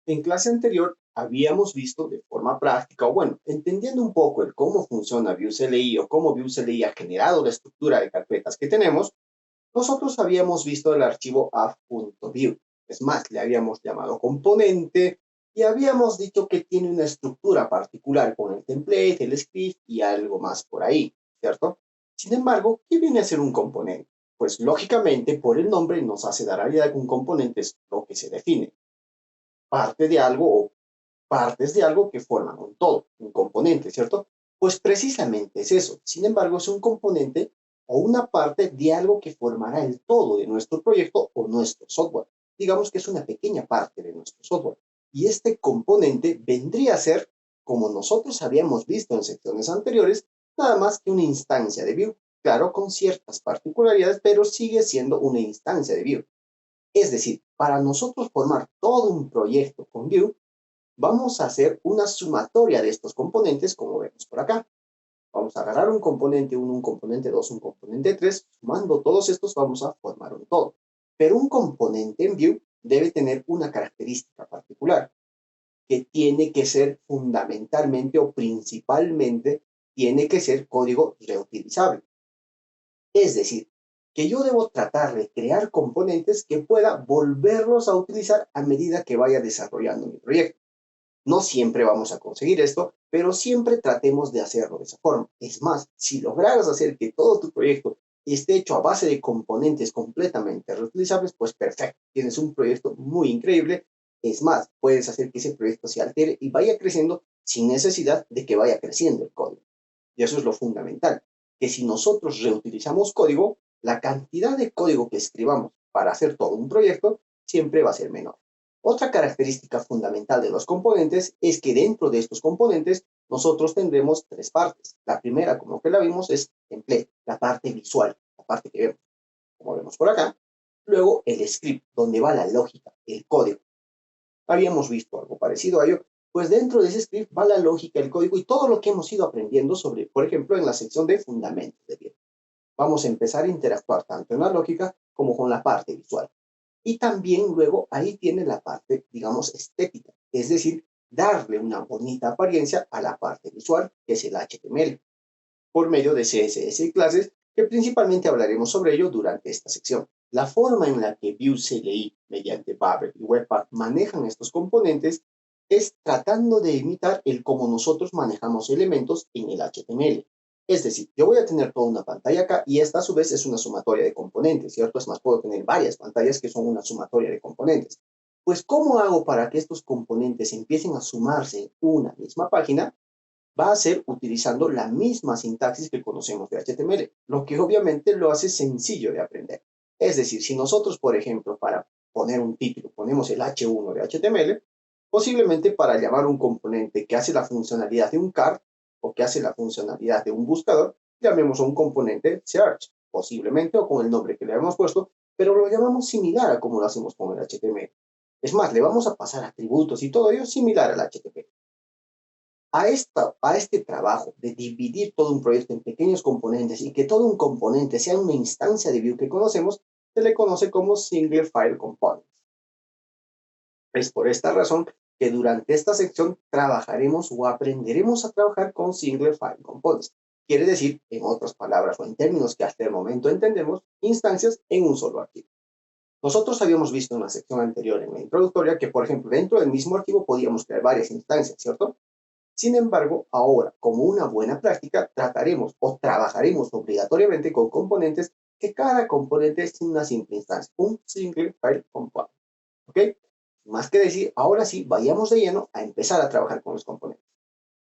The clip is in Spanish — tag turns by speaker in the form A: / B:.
A: En clase anterior habíamos visto de forma práctica, o bueno, entendiendo un poco el cómo funciona ViewCLI o cómo ViewCLI ha generado la estructura de carpetas que tenemos, nosotros habíamos visto el archivo app.view. Es más, le habíamos llamado componente y habíamos dicho que tiene una estructura particular con el template, el script y algo más por ahí, ¿cierto? Sin embargo, ¿qué viene a ser un componente? Pues lógicamente, por el nombre nos hace dar a la idea que un componente es lo que se define, parte de algo o partes de algo que forman un todo, un componente, ¿cierto? Pues precisamente es eso. Sin embargo, es un componente o una parte de algo que formará el todo de nuestro proyecto o nuestro software. Digamos que es una pequeña parte de nuestro software. Y este componente vendría a ser, como nosotros habíamos visto en secciones anteriores, nada más que una instancia de Vue. Claro, con ciertas particularidades, pero sigue siendo una instancia de Vue. Es decir, para nosotros formar todo un proyecto con Vue, vamos a hacer una sumatoria de estos componentes, como vemos por acá. Vamos a agarrar un componente 1, un componente 2, un componente 3, sumando todos estos vamos a formar un todo. Pero un componente en Vue debe tener una característica particular, que tiene que ser fundamentalmente o principalmente, tiene que ser código reutilizable. Es decir, que yo debo tratar de crear componentes que pueda volverlos a utilizar a medida que vaya desarrollando mi proyecto. No siempre vamos a conseguir esto, pero siempre tratemos de hacerlo de esa forma. Es más, si lograras hacer que todo tu proyecto esté hecho a base de componentes completamente reutilizables, pues perfecto, tienes un proyecto muy increíble. Es más, puedes hacer que ese proyecto se altere y vaya creciendo sin necesidad de que vaya creciendo el código. Y eso es lo fundamental, que si nosotros reutilizamos código, la cantidad de código que escribamos para hacer todo un proyecto siempre va a ser menor. Otra característica fundamental de los componentes es que dentro de estos componentes nosotros tendremos tres partes. La primera, como que la vimos, es template, la parte visual, la parte que vemos, como vemos por acá. Luego el script, donde va la lógica, el código. Habíamos visto algo parecido a ello, pues dentro de ese script va la lógica, el código y todo lo que hemos ido aprendiendo sobre, por ejemplo, en la sección de fundamentos de bien. Vamos a empezar a interactuar tanto en la lógica como con la parte visual. Y también luego ahí tiene la parte, digamos, estética, es decir, darle una bonita apariencia a la parte visual, que es el HTML, por medio de CSS y clases, que principalmente hablaremos sobre ello durante esta sección. La forma en la que Vue CLI, mediante Babel y Webpack manejan estos componentes es tratando de imitar el cómo nosotros manejamos elementos en el HTML. Es decir, yo voy a tener toda una pantalla acá y esta a su vez es una sumatoria de componentes, ¿cierto? Es más, puedo tener varias pantallas que son una sumatoria de componentes. Pues, ¿cómo hago para que estos componentes empiecen a sumarse en una misma página? Va a ser utilizando la misma sintaxis que conocemos de HTML, lo que obviamente lo hace sencillo de aprender. Es decir, si nosotros, por ejemplo, para poner un título ponemos el H1 de HTML, posiblemente para llamar un componente que hace la funcionalidad de un cart o que hace la funcionalidad de un buscador, llamemos a un componente search, posiblemente o con el nombre que le hemos puesto, pero lo llamamos similar a como lo hacemos con el HTML. Es más, le vamos a pasar atributos y todo ello similar al HTML. A este trabajo de dividir todo un proyecto en pequeños componentes y que todo un componente sea una instancia de Vue que conocemos, se le conoce como Single File Components. Es por esta razón que durante esta sección trabajaremos o aprenderemos a trabajar con Single File Components. Quiere decir, en otras palabras o en términos que hasta el momento entendemos, instancias en un solo archivo. Nosotros habíamos visto en la sección anterior, en la introductoria, que por ejemplo dentro del mismo archivo podíamos crear varias instancias, ¿cierto? Sin embargo, ahora, como una buena práctica, trataremos o trabajaremos obligatoriamente con componentes que cada componente es una simple instancia, un single file component. ¿Ok? Más que decir, ahora sí, vayamos de lleno a empezar a trabajar con los componentes.